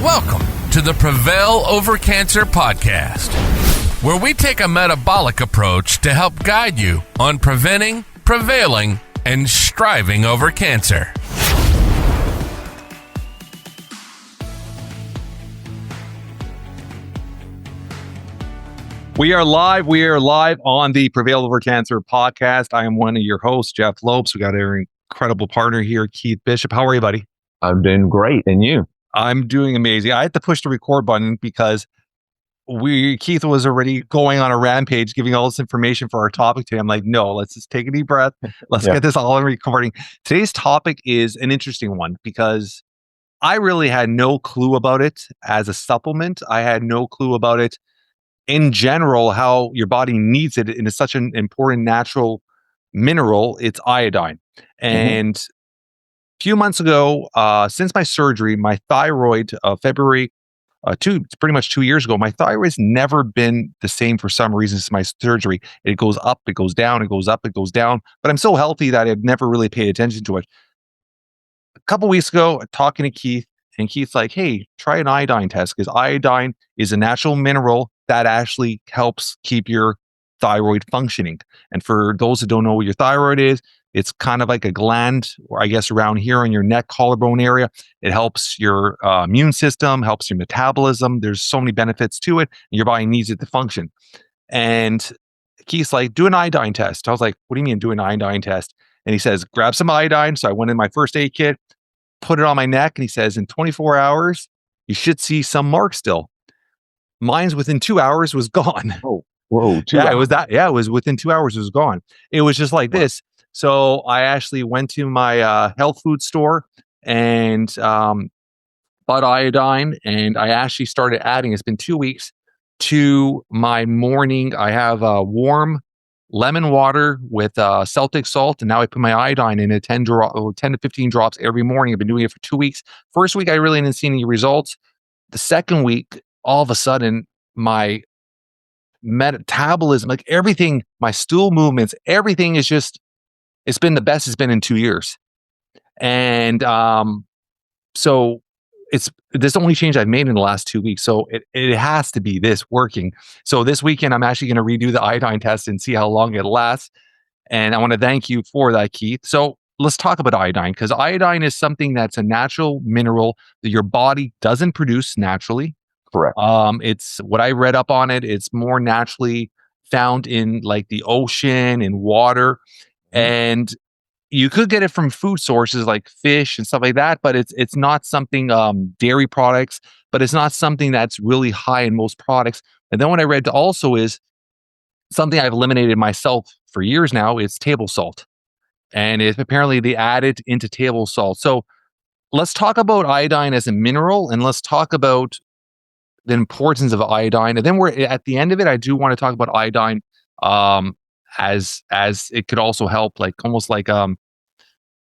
Welcome to the Prevail Over Cancer Podcast, where we take a metabolic approach to help guide you on preventing, prevailing, and striving over cancer. We are live on the Prevail Over Cancer Podcast. I am one of your hosts, Jeff Lopes. We got our incredible partner here, Keith Bishop. How are you, buddy? I'm doing great. And you? I'm doing amazing. I had to push the record button because Keith was already going on a rampage, giving all this information for our topic today. I'm like, no, let's just take a deep breath. Let's get this all in recording. Today's topic is an interesting one because I really had no clue about it as a supplement. I had no clue about it in general, how your body needs it. And it's such an important natural mineral. It's iodine. And a few months ago, since my surgery, my thyroid, February, it's pretty much 2 years ago, my thyroid's never been the same for some reason since my surgery. It goes up, it goes down, it goes up, it goes down. But I'm so healthy that I've never really paid attention to it. A couple weeks ago, talking to Keith, and Keith's like, hey, try an iodine test, because iodine is a natural mineral that actually helps keep your thyroid functioning. And for those who don't know what your thyroid is, it's kind of like a gland, or I guess around here on your neck, collarbone area. It helps your immune system, helps your metabolism. There's so many benefits to it, and your body needs it to function. And Keith's like, do an iodine test. I was like, what do you mean do an iodine test? And he says, grab some iodine. So I went in my first aid kit, put it on my neck, and he says, in 24 hours, you should see some marks still. Mine's within 2 hours was gone. Oh, whoa. It was that. Yeah, it was within 2 hours, it was gone. It was just like this. So I actually went to my health food store and bought iodine, and I actually started adding, it's been 2 weeks, to my morning. I have warm lemon water with Celtic salt, and now I put my iodine in 10 to 15 drops every morning. I've been doing it for 2 weeks. First week, I really didn't see any results. The second week, all of a sudden, my metabolism, like everything, my stool movements, everything is just, it's been the best it's been in 2 years. And so this is the only change I've made in the last 2 weeks. So it has to be this working. So this weekend, I'm actually going to redo the iodine test and see how long it lasts. And I want to thank you for that, Keith. So let's talk about iodine, because iodine is something that's a natural mineral that your body doesn't produce naturally. Correct. It's what I read up on it. It's more naturally found in like the ocean and water. And you could get it from food sources like fish and stuff like that, but it's not something, dairy products, but it's not something that's really high in most products. And then what I read also is something I've eliminated myself for years now, it's table salt. And apparently they add it into table salt. So let's talk about iodine as a mineral, and let's talk about the importance of iodine. And then we're at the end of it, I do want to talk about iodine as it could also help, like almost like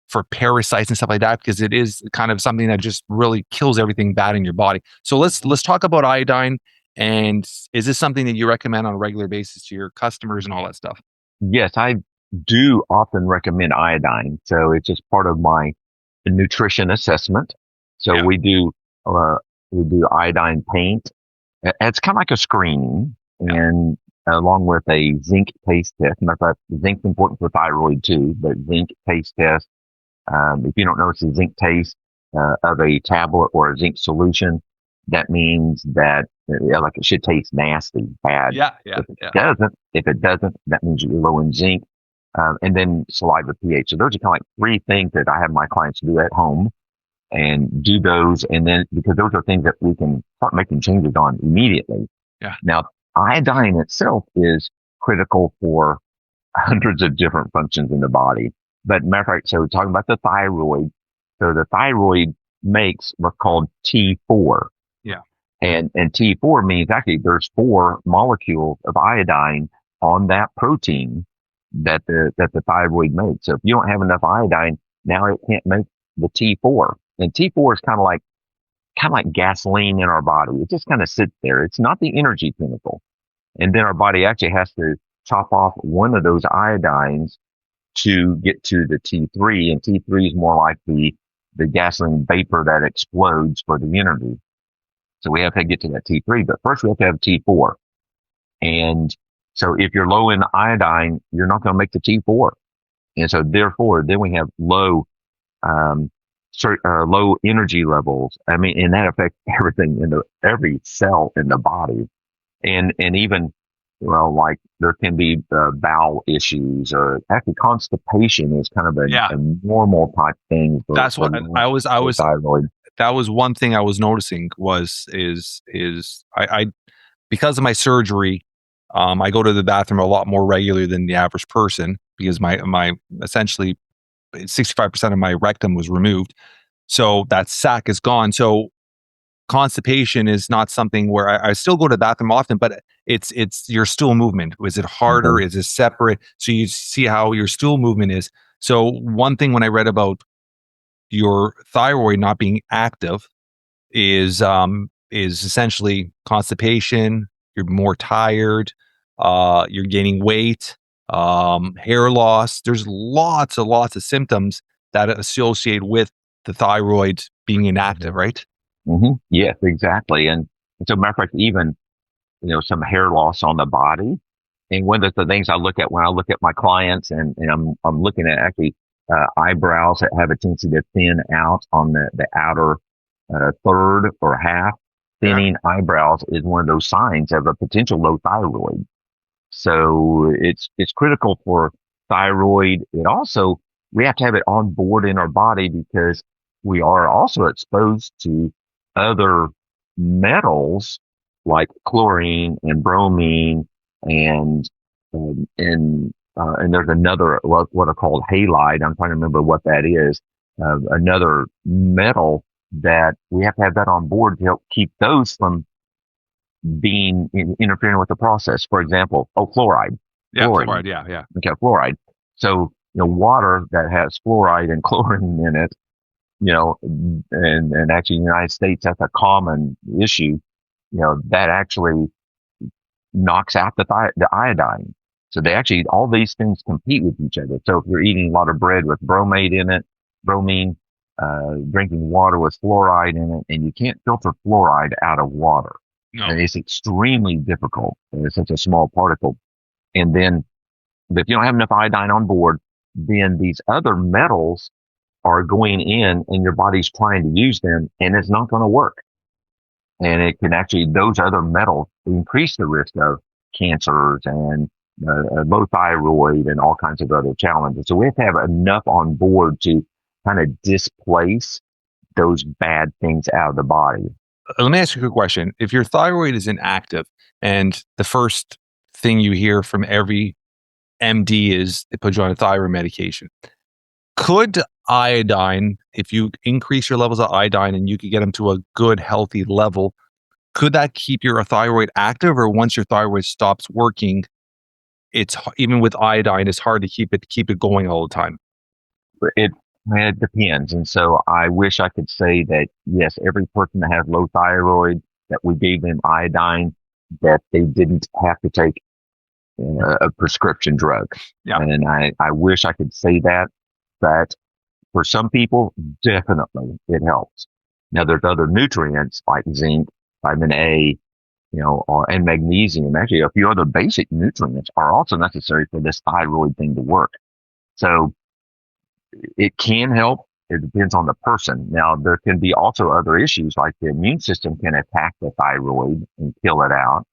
for parasites and stuff like that, because it is kind of something that just really kills everything bad in your body. So let's talk about iodine. And is this something that you recommend on a regular basis to your customers and all that stuff? Yes, I do often recommend iodine. So it's just part of my nutrition assessment. So we do iodine paint. It's kind of like a screening, and along with a zinc taste test. Matter of fact, zinc's important for thyroid too, but zinc taste test. If you don't know it's a zinc taste of a tablet or a zinc solution, that means that like it should taste nasty, bad. If it doesn't, that means you're low in zinc. And then saliva pH. So those are kind of like three things that I have my clients do at home, and do those. And then, because those are things that we can start making changes on immediately. Yeah. Now, iodine itself is critical for hundreds of different functions in the body. But matter of fact, so we're talking about the thyroid. So the thyroid makes what's called T4. Yeah. And T4 means actually there's 4 molecules of iodine on that protein that the thyroid makes. So if you don't have enough iodine, now it can't make the T4. And T4 is kind of like gasoline in our body. It just kind of sits there. It's not the energy chemical. And then our body actually has to chop off one of those iodines to get to the T3. And T3 is more like the gasoline vapor that explodes for the energy. So we have to get to that T3, but first we have to have T4. And so if you're low in iodine, you're not going to make the T4. And so therefore, then we have low energy levels. I mean, and that affects everything every cell in the body. And even, well, like there can be bowel issues, or actually constipation is kind of a normal type thing. That's what I was thyroid. That was one thing I was noticing I because of my surgery, I go to the bathroom a lot more regularly than the average person, because my essentially 65% of my rectum was removed. So that sac is gone. So constipation is not something where I still go to the bathroom often, but it's your stool movement. Is it harder? Mm-hmm. Is it separate? So you see how your stool movement is. So one thing when I read about your thyroid not being active is essentially constipation. You're more tired. You're gaining weight, hair loss. There's lots of symptoms that associate with the thyroid being inactive, right? Mm-hmm. Yes, exactly. And so, matter of fact, even, some hair loss on the body. And one of the things I look at when I look at my clients, and I'm looking at actually eyebrows that have a tendency to thin out on the outer third or half. Thinning eyebrows is one of those signs of a potential low thyroid. So it's critical for thyroid. We have to have it on board in our body, because we are also exposed to other metals like chlorine and bromine, and there's another, what are called halide. I'm trying to remember what that is. Another metal that we have to have that on board to help keep those from being interfering with the process. For example, fluoride. Yeah, fluoride. Yeah. Okay, fluoride. So, water that has fluoride and chlorine in it, and actually in the United States, that's a common issue, that actually knocks out the iodine. So all these things compete with each other. So if you're eating a lot of bread with bromine, drinking water with fluoride in it, and you can't filter fluoride out of water. No. And it's extremely difficult. It's such a small particle. And then, if you don't have enough iodine on board, then these other metals are going in, and your body's trying to use them, and it's not going to work. And it can actually, those other metals increase the risk of cancers and low thyroid and all kinds of other challenges. So we have to have enough on board to kind of displace those bad things out of the body. Let me ask you a quick question. If your thyroid is inactive, and the first thing you hear from every MD is they put you on a thyroid medication, could iodine, if you increase your levels of iodine and you could get them to a good, healthy level, could that keep your thyroid active? Or once your thyroid stops working, it's, even with iodine, it's hard to keep it going all the time? It depends. And so I wish I could say that, yes, every person that has low thyroid, that we gave them iodine, that they didn't have to take a prescription drug. Yeah. And I wish I could say that, but for some people, definitely it helps. Now there's other nutrients like zinc, vitamin A, and magnesium. Actually, a few other basic nutrients are also necessary for this thyroid thing to work. So it can help. It depends on the person. Now, there can be also other issues, like the immune system can attack the thyroid and kill it out.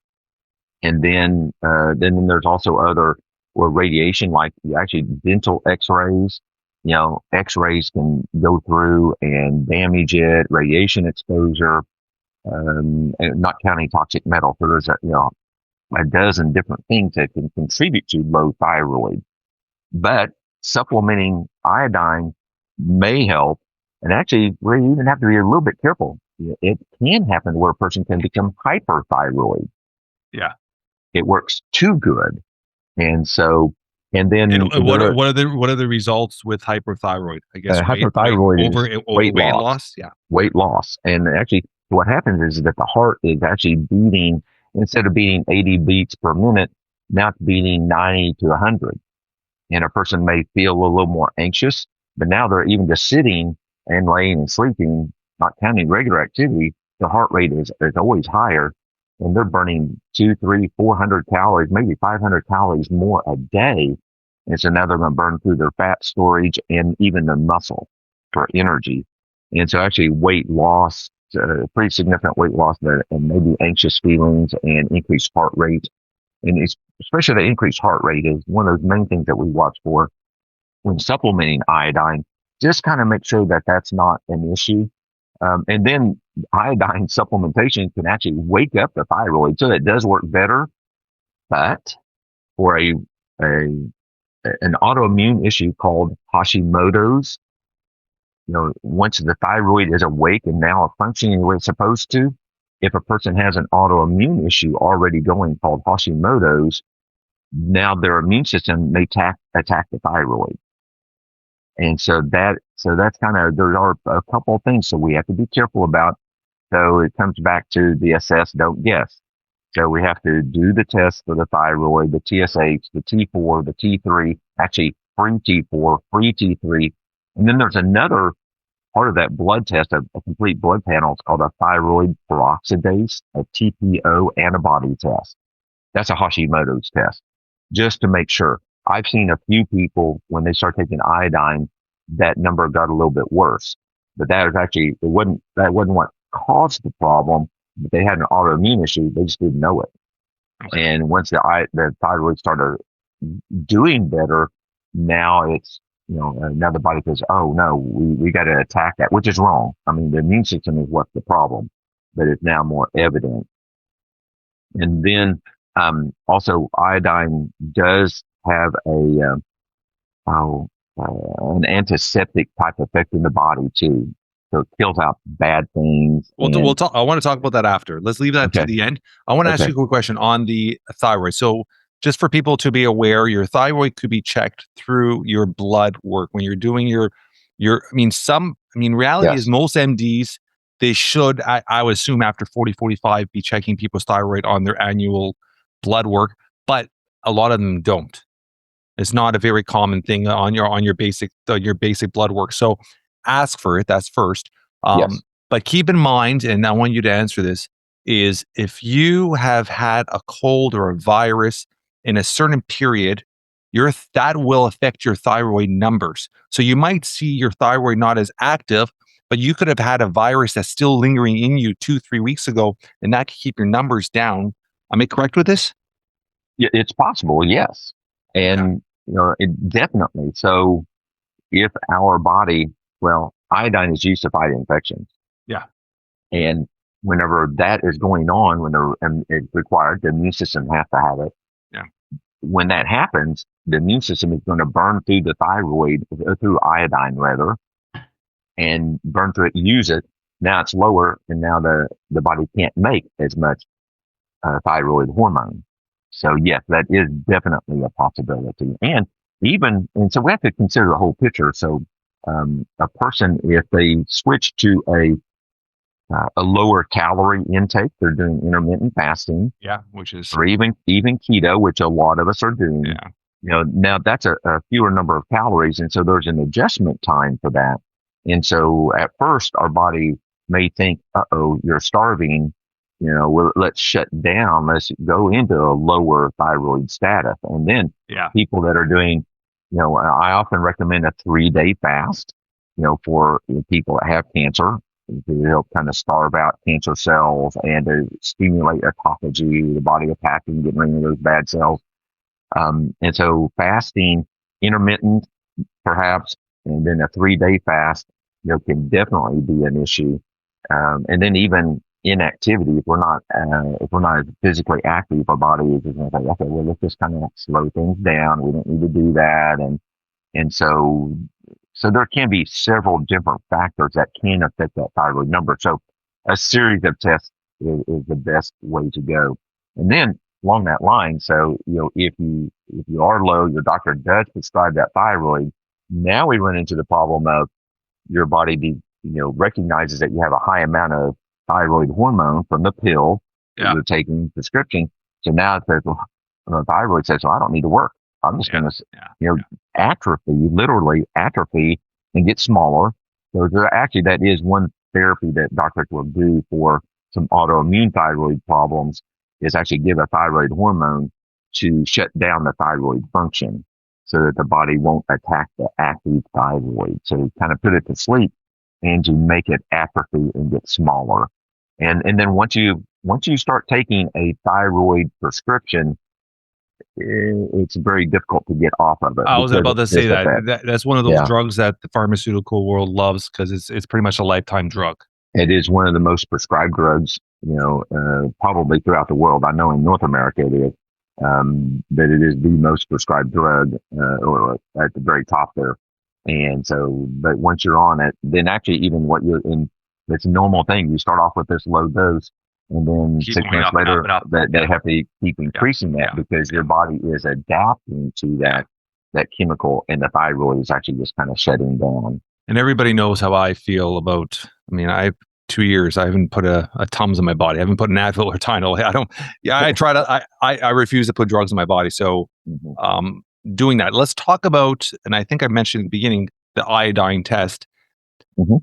And then there's also other, radiation, like actually dental x-rays. X-rays can go through and damage it, radiation exposure, and not counting toxic metal. So there's a dozen different things that can contribute to low thyroid. But supplementing iodine may help. And actually, we even have to be a little bit careful. It can happen where a person can become hyperthyroid. Yeah. It works too good. And so, what are the results with hyperthyroid? I guess hyperthyroid weight loss. Yeah. Weight loss. And actually, what happens is that the heart is actually beating, instead of beating 80 beats per minute, now it's beating 90 to 100. And a person may feel a little more anxious, but now they're even just sitting and laying and sleeping, not counting regular activity, the heart rate is always higher, and they're burning 200, 300, 400 calories, maybe 500 calories more a day. And so now they're going to burn through their fat storage and even their muscle for energy. And so actually weight loss, pretty significant weight loss there, and maybe anxious feelings and increased heart rate. And especially the increased heart rate is one of those main things that we watch for when supplementing iodine. Just kind of make sure that that's not an issue. And then iodine supplementation can actually wake up the thyroid, so it does work better. But for an autoimmune issue called Hashimoto's, once the thyroid is awake and now functioning the way it's supposed to, if a person has an autoimmune issue already going called Hashimoto's, now their immune system may attack the thyroid. And so that's kind of, there are a couple of things so we have to be careful about. So it comes back to the assess, don't guess. So we have to do the test for the thyroid, the TSH, the T4, the T3, actually free T4, free T3. And then there's another part of that blood test, a complete blood panel. It's called a thyroid peroxidase, a TPO antibody test. That's a Hashimoto's test, just to make sure. I've seen a few people when they start taking iodine, that number got a little bit worse. But that wasn't what caused the problem, but they had an autoimmune issue. They just didn't know it. Okay. And once the thyroid started doing better, now it's, now the body says, oh no, we got to attack that, which is wrong. I mean, the immune system is what's the problem, but it's now more evident. And then, also iodine does have an antiseptic type effect in the body too. So it kills out bad things. We'll talk. I want to talk about that after. Let's leave that to the end. I want to ask you a quick question on the thyroid. So just for people to be aware, your thyroid could be checked through your blood work when you're doing reality is most MDs, they should, I would assume after 40, 45, be checking people's thyroid on their annual blood work, but a lot of them don't. It's not a very common thing on your basic blood work. So ask for it. That's first. Yes. But keep in mind, and I want you to answer this, is if you have had a cold or a virus in a certain period, that will affect your thyroid numbers. So you might see your thyroid not as active, but you could have had a virus that's still lingering in you 2-3 weeks ago, and that could keep your numbers down. Am I correct with this? Yeah, it's possible, yes. And, it definitely. So if our body, iodine is used to fight infections. Yeah. And whenever that is going on, and it's required, the immune system has to have it. Yeah. When that happens, the immune system is going to burn through the thyroid, through iodine rather, and burn through it, use it. Now it's lower, and now the body can't make as much thyroid hormone. So yes, that is definitely a possibility. And so we have to consider the whole picture. So a person, if they switch to a lower calorie intake, they're doing intermittent fasting. Yeah, which is, or even keto, which a lot of us are doing. Yeah. Now that's a fewer number of calories, and so there's an adjustment time for that. And so at first, our body may think, "Uh-oh, you're starving. Let's shut down. Let's go into a lower thyroid status." And then people that are doing, I often recommend a 3-day fast, for people that have cancer, to help kind of starve out cancer cells and to stimulate autophagy, the body attacking, getting rid of those bad cells. And so fasting, intermittent, perhaps, and then a 3-day fast, can definitely be an issue. And then even inactivity, if we're not physically active, our body is just going to say, okay, well, let's just kind of slow things down. We don't need to do that. And so there can be several different factors that can affect that thyroid number. So a series of tests is the best way to go. And then along that line, so, if you are low, your doctor does prescribe that thyroid. Now we run into the problem of your body recognizes that you have a high amount of thyroid hormone from the pill that you're taking prescription. So now it says, the thyroid says, I don't need to work. I'm just going to, literally atrophy and get smaller. So actually, that is one therapy that doctors will do for some autoimmune thyroid problems is actually give a thyroid hormone to shut down the thyroid function so that the body won't attack the active thyroid. So kind of put it to sleep and to make it atrophy and get smaller. And then once you start taking a thyroid prescription, it's very difficult to get off of it. I was about to say that's one of those drugs that the pharmaceutical world loves because it's pretty much a lifetime drug. It is one of the most prescribed drugs, probably throughout the world. I know in North America it is, that it is the most prescribed drug, or at the very top there. And so, but once you're on it, then actually even what you're in, it's a normal thing. You start off with this low dose, and then 6 months later, they have to keep increasing that because your body is adapting to that chemical, and the thyroid is actually just kind of shutting down. And everybody knows how I feel about, I have 2 years. I haven't put a Tums in my body. I haven't put an Advil or Tylenol. I refuse to put drugs in my body. So, doing that, let's talk about, and I think I mentioned at the beginning, the iodine test. Mm-hmm.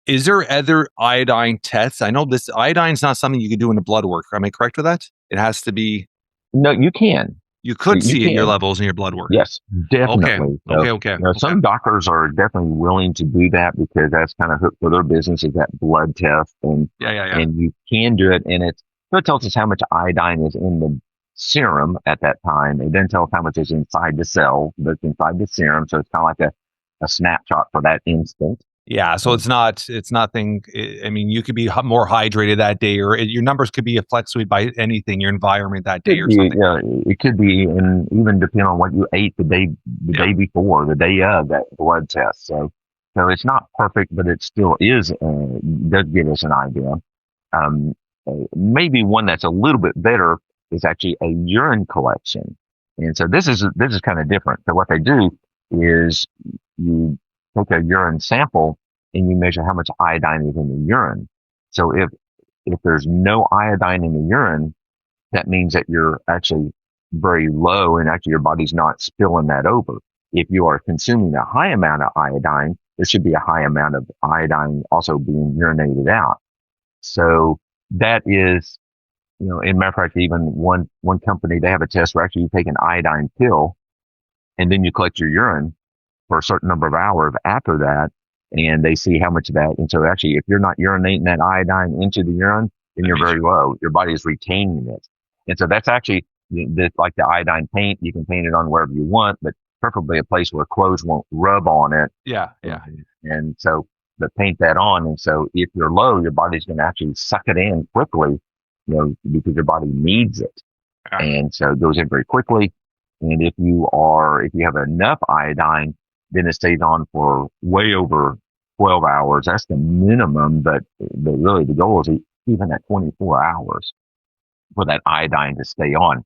Is there other iodine tests? I know this iodine is not something you can do in a blood work. Am I correct with that? It has to be. No, you can. You could see your levels in your blood work. Yes, definitely. Okay. Some doctors are definitely willing to do that because that's kind of hooked for their business, is that blood test. And you can do it. And it tells us how much iodine is in the serum at that time. It then tells how much is inside the cell that's inside the serum. So it's kind of like a snapshot for that instant. Yeah, so it's nothing. You could be more hydrated that day, or your numbers could be fluctuated by anything, your environment that day or something. Yeah, it could be, and even depending on what you ate the day before, the day of that blood test. So it's not perfect, but it still is, does give us an idea. Maybe one that's a little bit better is actually a urine collection. And so this is kind of different. So what they do is you take a urine sample and you measure how much iodine is in the urine. So if there's no iodine in the urine, that means that you're actually very low and actually your body's not spilling that over. If you are consuming a high amount of iodine, there should be a high amount of iodine also being urinated out. So that is, in matter of fact, even one company, they have a test where actually you take an iodine pill and then you collect your urine for a certain number of hours after that, and they see how much of that. And so actually, if you're not urinating that iodine into the urine, then you're very low. Your body is retaining it. And so that's actually like the iodine paint. You can paint it on wherever you want, but preferably a place where clothes won't rub on it. Yeah. And so, but paint that on. And so if you're low, your body's going to actually suck it in quickly, because your body needs it. And so it goes in very quickly. And if you have enough iodine, then it stays on for way over 12 hours. That's the minimum, but really the goal is even at 24 hours for that iodine to stay on.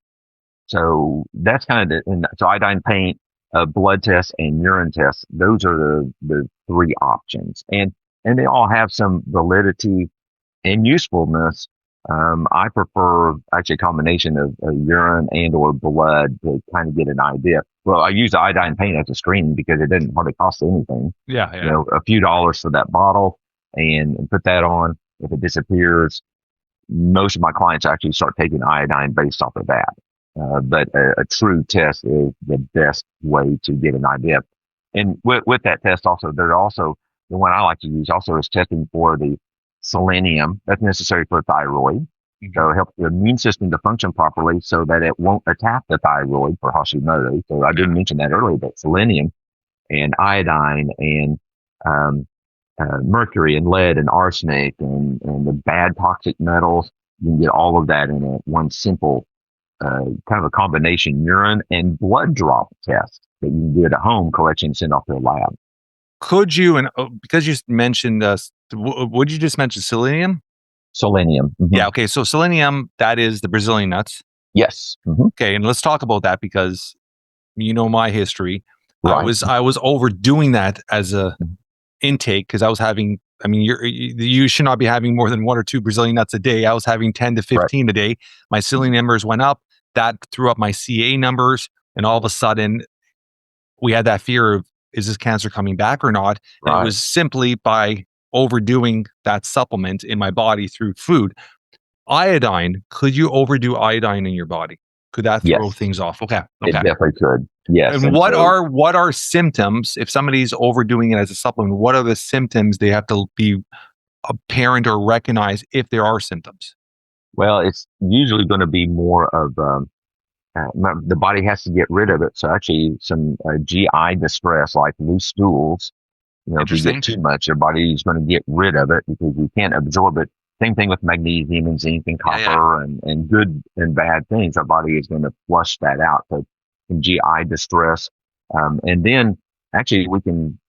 So that's kind of so iodine paint, blood tests, and urine tests. Those are the three options. And they all have some validity and usefulness. I prefer actually a combination of urine and or blood to kind of get an idea. Well, I use the iodine paint as a screening because it doesn't hardly cost anything. Yeah. A few dollars for that bottle and put that on. If it disappears, most of my clients actually start taking iodine based off of that. But a true test is the best way to get an idea. And with that test also, there's also the one I like to use also is testing for the selenium that's necessary for thyroid. So it helps the immune system to function properly so that it won't attack the thyroid for Hashimoto. So I didn't mention that earlier, but selenium and iodine and mercury and lead and arsenic and the bad toxic metals, you can get all of that in one simple kind of a combination urine and blood drop test that you can do it at home, collection, and send off to a lab. Could you, and because you mentioned, would you just mention selenium? Selenium. Mm-hmm. Yeah. Okay. So selenium, that is the Brazilian nuts. Yes. Mm-hmm. Okay. And let's talk about that because my history. Right. I was overdoing that as a intake because I was having, you should not be having more than 1 or 2 Brazilian nuts a day. I was having 10 to 15 a day. My selenium numbers went up. That threw up my CA numbers. And all of a sudden we had that fear of, is this cancer coming back or not? Right. It was simply by overdoing that supplement in my body through food. Iodine, could you overdo iodine in your body? Could that throw Yes, things off? Okay. it definitely could. Yes. And what are symptoms if somebody's overdoing it as a supplement? What are the symptoms they have to be apparent or recognize if there are symptoms? Well, it's usually going to be more of the body has to get rid of it. So actually, some GI distress, like loose stools. If you get too much, your body is going to get rid of it because you can't absorb it. Same thing with magnesium and zinc and copper and good and bad things. Our body is going to flush that out. So some GI distress. And then actually we can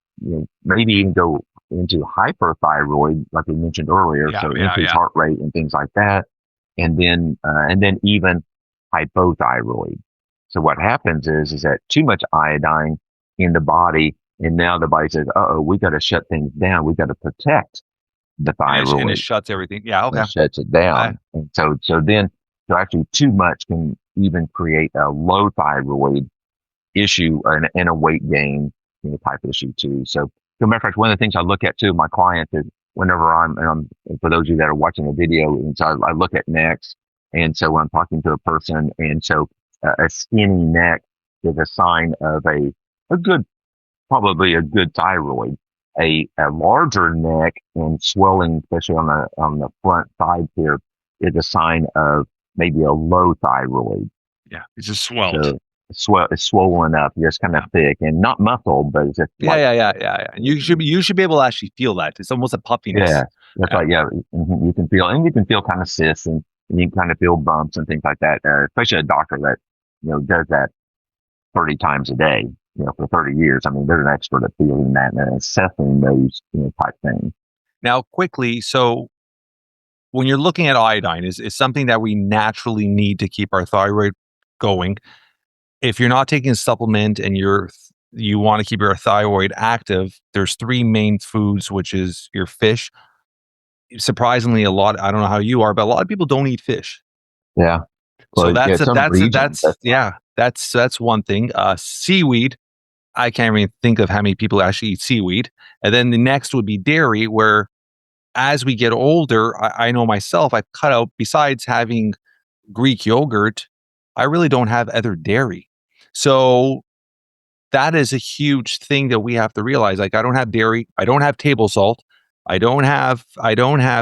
maybe even go into hyperthyroid, like we mentioned earlier. So increased heart rate and things like that. And then even hypothyroid. So what happens is that too much iodine in the body, and now the body says, we got to shut things down. We got to protect the thyroid. And it shuts everything. Yeah, okay. It shuts it down. And so actually too much can even create a low thyroid issue and a weight gain type issue too. So, matter of fact, one of the things I look at too, my clients is whenever I'm for those of you that are watching the video, and so I look at necks, and so when I'm talking to a person, and so a skinny neck is a sign of probably a good thyroid. A larger neck and swelling, especially on the front side here, is a sign of maybe a low thyroid. Yeah, it's just swelled. So it's swollen up, just kind of thick and not muscle, but it's just yeah. You should be able to actually feel that. It's almost a puffiness. Yeah, that's right. Yeah, you can feel kind of cysts and you can kind of feel bumps and things like that. Especially a doctor that does that 30 times a day. For 30 years. I mean, they're an expert at feeling that and assessing those type things. Now, quickly, so when you're looking at iodine, is something that we naturally need to keep our thyroid going. If you're not taking a supplement and you want to keep your thyroid active, there's 3 main foods, which is your fish. Surprisingly, I don't know how you are, but a lot of people don't eat fish. Yeah. Well, that's one thing. Seaweed. I can't even think of how many people actually eat seaweed. And then the next would be dairy, where as we get older, I know myself, I've cut out, besides having Greek yogurt, I really don't have other dairy. So that is a huge thing that we have to realize. Like, I don't have dairy. I don't have table salt. I don't have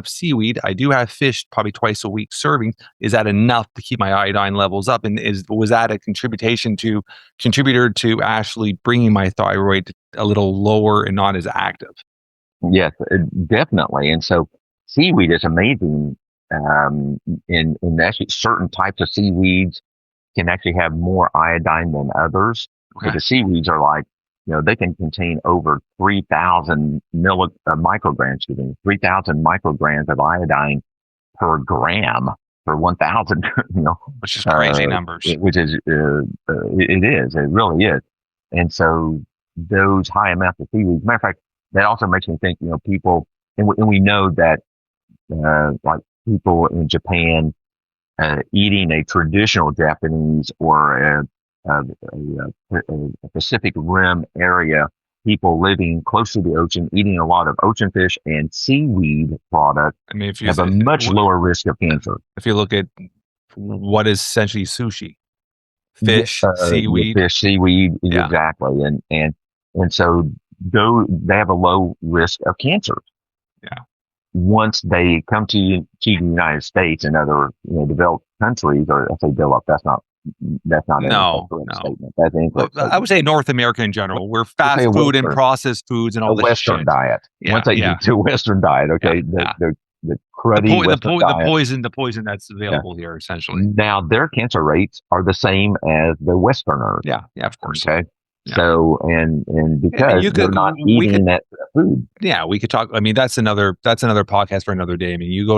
seaweed. I do have fish probably twice a week serving. Is that enough to keep my iodine levels up? And was that a contributor to actually bringing my thyroid a little lower and not as active? Yes, definitely. And so seaweed is amazing. In actually certain types of seaweeds can actually have more iodine than others. Okay. So the seaweeds are like, they can contain over 3,000 micrograms, 3,000 micrograms of iodine per gram for 1,000, which is crazy numbers. It really is. And so those high amounts of seaweed, matter of fact, that also makes me think, people, and we know that, like people in Japan, eating a traditional Japanese or a Pacific Rim area, people living close to the ocean, eating a lot of ocean fish and seaweed products, have a much lower risk of cancer. If you look at what is essentially sushi, fish, seaweed, exactly, and so they have a low risk of cancer. Yeah. Once they come to the United States and other developed countries, or I say developed, that's not no. statement. That's an incorrect statement. I would say North America in general. We're fast food and processed foods and all this Western shit. diet. Yeah, once they get to a Western diet, okay, the cruddy Western diet. The poison that's available here, essentially. Now their cancer rates are the same as the Westerners. Yeah, of course. Okay. Yeah. So and because they're not eating that food. Yeah, we could talk. I mean, that's another podcast for another day. I mean, you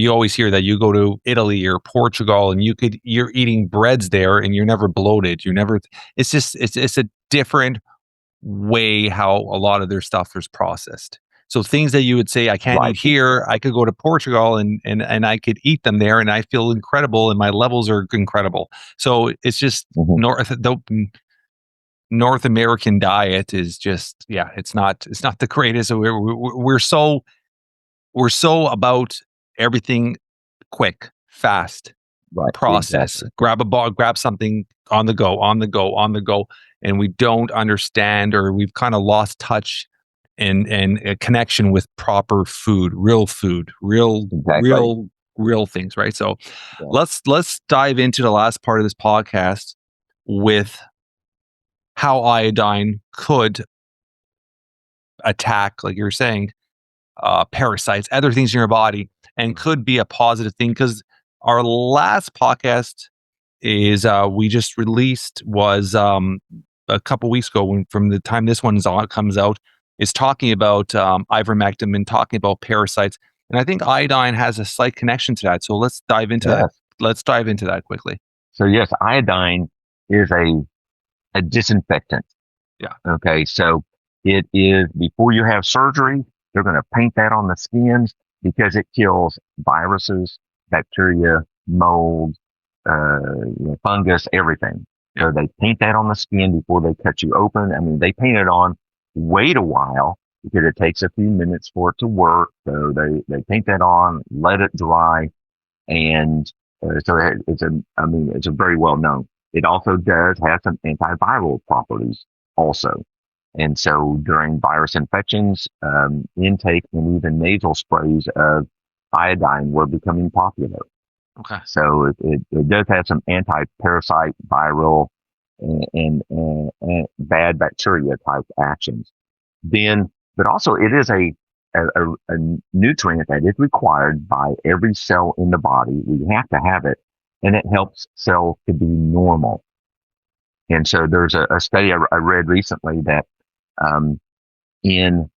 always hear that you go to Italy or Portugal and you're eating breads there and you're never bloated. It's a different way how a lot of their stuff is processed. So things that you would say I can't eat here, I could go to Portugal and I could eat them there and I feel incredible and my levels are incredible. So it's just North American diet is just, it's not the greatest. We're so about everything quick, fast, Right. process. Exactly. Grab something on the go, and we don't understand, or we've kind of lost touch and a connection with proper food, real Exactly. real things, right? So Yeah. let's dive into the last part of this podcast with how iodine could attack, like you were saying, parasites, other things in your body, and could be a positive thing. Because our last podcast is we just released was a couple weeks ago, from the time this one comes out, is talking about ivermectin and talking about parasites, and I think iodine has a slight connection to that. So let's dive into that. Let's dive into that quickly. So yes, iodine is a disinfectant. Yeah. Okay. So it is, before you have surgery, they're going to paint that on the skins because it kills viruses, bacteria, mold, fungus, everything. So they paint that on the skin before they cut you open. I mean, they paint it on, wait a while because it takes a few minutes for it to work. So they paint that on, let it dry, and it's a very well known. It also does have some antiviral properties also. And so during virus infections, intake and even nasal sprays of iodine were becoming popular. Okay. So it does have some anti-parasite, viral, and bad bacteria type actions. But also it is a nutrient that is required by every cell in the body. We have to have it, and it helps cells to be normal. And so there's a study I read recently that and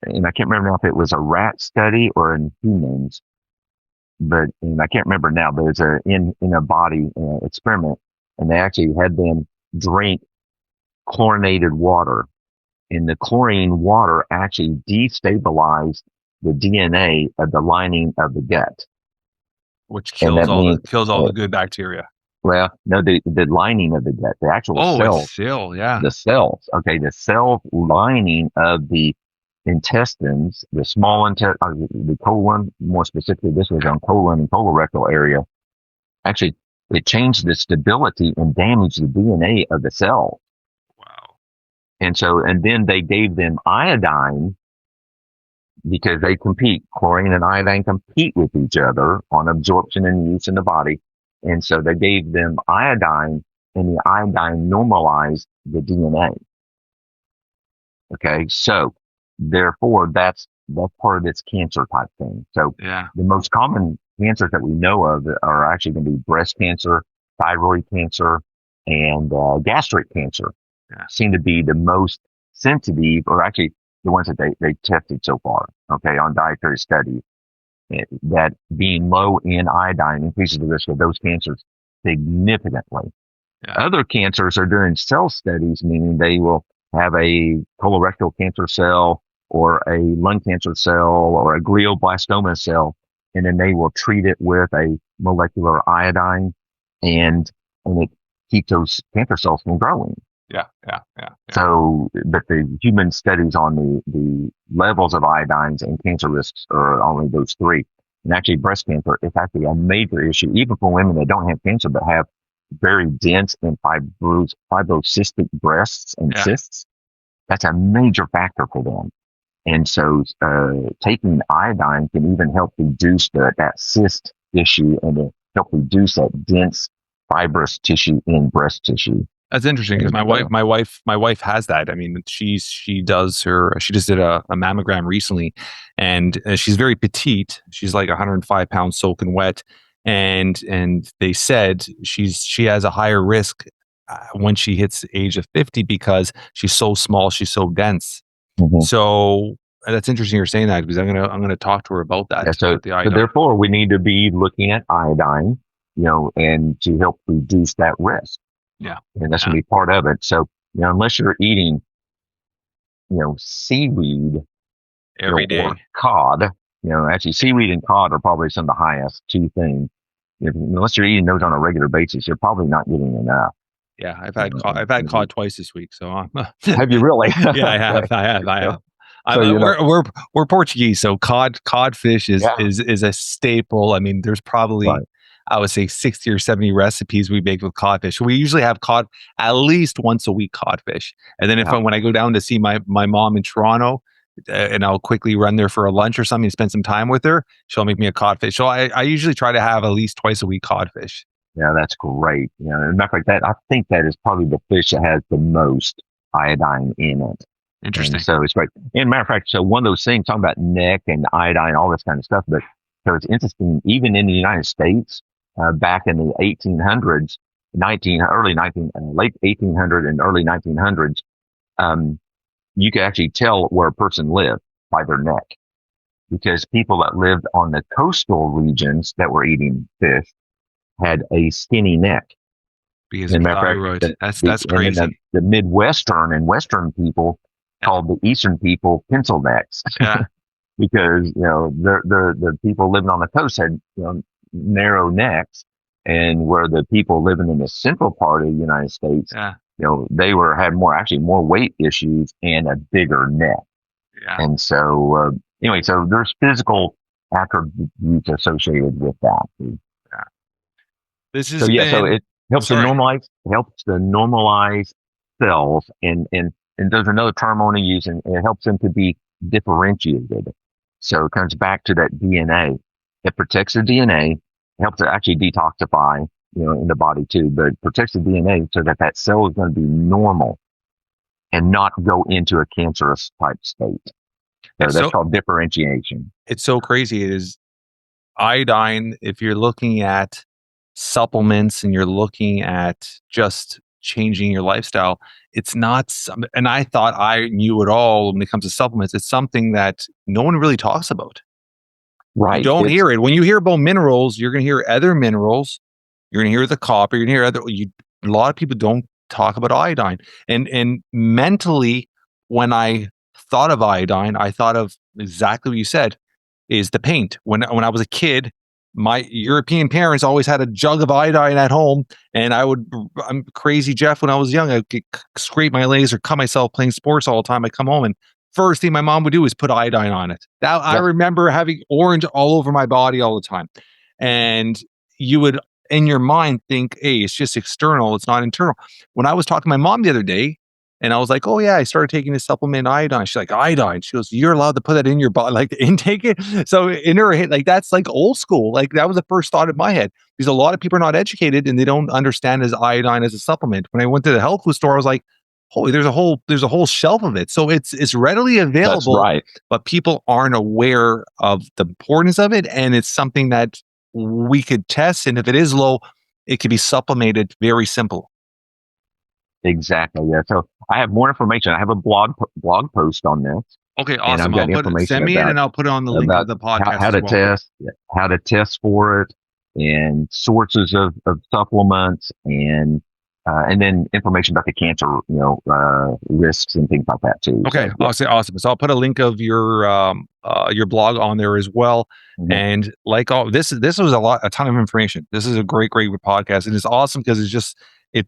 I can't remember now if it was a rat study or in humans, and I can't remember now, but it's in a body experiment, and they actually had them drink chlorinated water, and the chlorine water actually destabilized the DNA of the lining of the gut, which kills all the good bacteria. Well, no, the lining of the gut, the actual cells. The cells. Okay, the cell lining of the intestines, the small intestine, the colon, more specifically, this was on colon and colorectal area. Actually, it changed the stability and damaged the DNA of the cell. Wow. And then they gave them iodine because they compete. Chlorine and iodine compete with each other on absorption and use in the body. And so they gave them iodine, and the iodine normalized the DNA. Okay, so therefore that's part of this cancer type thing. So the most common cancers that we know of are actually going to be breast cancer, thyroid cancer, and gastric cancer. Seem to be the most sensitive, or actually the ones that they tested so far. Okay, on dietary studies. That being low in iodine increases the risk of those cancers significantly. Other cancers are doing cell studies, meaning they will have a colorectal cancer cell or a lung cancer cell or a glioblastoma cell, and then they will treat it with a molecular iodine, and it keeps those cancer cells from growing. Yeah. So, but the human studies on the levels of iodines and cancer risks are only those three. And actually, breast cancer is actually a major issue, even for women that don't have cancer but have very dense and fibrocystic breasts and cysts. That's a major factor for them. And so, taking iodine can even help reduce that cyst issue and help reduce that dense fibrous tissue in breast tissue. That's interesting because my wife has that. I mean, she just did a mammogram recently, and she's very petite. She's like 105 pounds soaking wet, and they said she has a higher risk when she hits the age of 50 because she's so small, she's so dense. Mm-hmm. So that's interesting you're saying that, because I'm gonna talk to her about that. Yeah, so therefore, we need to be looking at iodine, and to help reduce that risk. Yeah. And that's going to be part of it. So, unless you're eating, seaweed every day, or cod, actually seaweed and cod are probably some of the highest two things. Unless you're eating those on a regular basis, you're probably not getting enough. Yeah, I've had cod twice this week. So Have you really? yeah, I have. So, We're Portuguese, so codfish is yeah, is a staple. I mean, there's probably, right. I would say, 60 or 70 recipes we make with codfish. We usually have cod at least once a week, codfish. And then Yeah. when I go down to see my mom in Toronto, and I'll quickly run there for a lunch or something and spend some time with her, she'll make me a codfish. So I usually try to have at least twice a week codfish. Yeah, that's great. You know, as a matter of fact, that I think that is probably the fish that has the most iodine in it. Interesting. And so it's great. And matter of fact, so one of those things, talking about neck and iodine, all this kind of stuff, but so it's interesting, even in the United States, back in the 1800s, late 1800 and early 1900s, you could actually tell where a person lived by their neck, because people that lived on the coastal regions that were eating fish had a skinny neck. Because of thyroid. That's crazy. The Midwestern and Western people called the Eastern people pencil necks. Yeah. Because, you know, the people living on the coast had, you know, narrow necks, and where the people living in the central part of the United States, Yeah. you know, they had more weight issues and a bigger neck. Yeah. And so, anyway, so there's physical attributes associated with that. Yeah. So it helps to normalize cells, and there's another term I want to use, and it helps them to be differentiated. So it comes back to that DNA. It protects the DNA, helps to actually detoxify, you know, in the body too, but it protects the DNA so that cell is going to be normal and not go into a cancerous type state. So that's called differentiation. It's so crazy. It is iodine. If you're looking at supplements and you're looking at just changing your lifestyle, it's not and I thought I knew it all when it comes to supplements. It's something that no one really talks about. Right. You don't hear it. When you hear about minerals, you're going to hear other minerals. You're going to hear the copper. You're going to hear a lot of people don't talk about iodine. And mentally, when I thought of iodine, I thought of exactly what you said, is the paint. When I was a kid, my European parents always had a jug of iodine at home, and I'm crazy Jeff when I was young. I'd scrape my legs or cut myself playing sports all the time. I'd come home, and first thing my mom would do is put iodine on it. I remember having orange all over my body all the time. And you would, in your mind, think, hey, it's just external, it's not internal. When I was talking to my mom the other day, and I was like, oh yeah, I started taking this supplement, iodine. She's like, iodine? She goes, you're allowed to put that in your body, like intake it. So in her head, like that's like old school. Like that was the first thought in my head, because a lot of people are not educated and they don't understand as iodine as a supplement. When I went to the health food store, I was like, holy, there's a whole shelf of it. So it's readily available. That's right. But people aren't aware of the importance of it. And it's something that we could test. And if it is low, it could be supplemented. Very simple. Exactly. Yeah. So I have more information. I have a blog post on this. Okay, awesome. Send me it, and I'll put it on the link of the podcast. How to test for it, and sources of supplements, and then information about the cancer, risks and things like that too. Okay, so, awesome. So I'll put a link of your blog on there as well. Mm-hmm. And like all this was a ton of information. This is a great podcast, and it's awesome because it's just it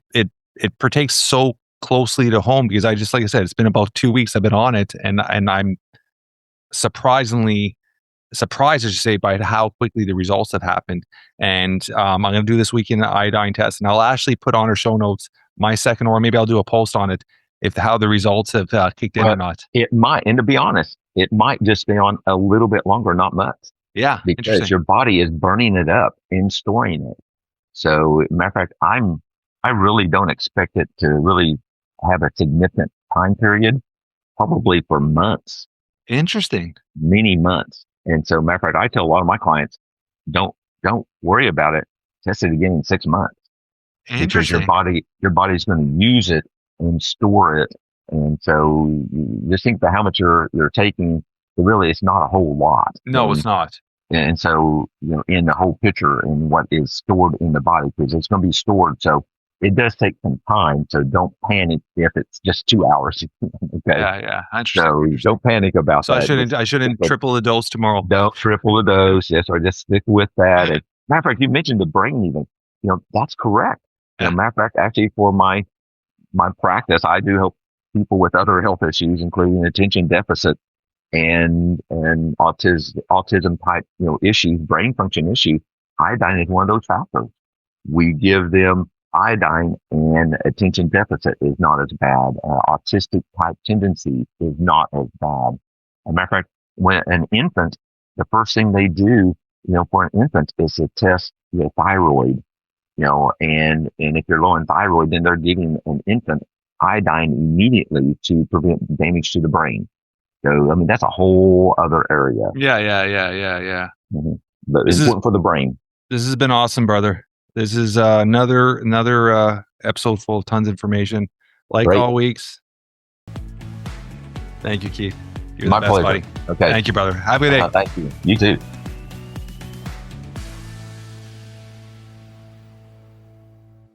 partakes so closely to home, because like I said, it's been about 2 weeks I've been on it, and I'm surprisingly surprised, I should say, by how quickly the results have happened. And I'm going to do this weekend iodine test, and I'll actually put on our show notes my second, or maybe I'll do a post on it, how the results have kicked in or not. It might, and to be honest, it might just stay on a little bit longer, not much. Yeah, because your body is burning it up and storing it. So, matter of fact, I really don't expect it to really have a significant time period, probably for months. Interesting. Many months. And so, matter of fact, I tell a lot of my clients, don't worry about it. Test it again in 6 months. Because your body's going to use it and store it. And so just think about how much you're taking. Really, it's not a whole lot. No, it's not. And so, in the whole picture and what is stored in the body, because it's going to be stored. So it does take some time. So don't panic if it's just 2 hours. Okay. Yeah. So don't panic about that. So I shouldn't triple the dose tomorrow. Don't triple the dose. Yes, or just stick with that. And matter of fact, you mentioned the brain even. That's correct. Matter of fact, actually for my practice, I do help people with other health issues, including attention deficit and autism type, issues, brain function issues. Iodine is one of those factors. We give them iodine, and attention deficit is not as bad. Autistic type tendency is not as bad. As a matter of fact, when an infant, the first thing they do, for an infant is to test your thyroid, and if you're low in thyroid, then they're giving an infant iodine immediately to prevent damage to the brain. So, that's a whole other area. Yeah. Mm-hmm. But it's important for the brain. This has been awesome, brother. This is another episode full of tons of information, like Great. all weeks. Thank you, Keith. You're My the best, pleasure. buddy. Okay. Thank you, brother. Have a good day. Thank you. You too.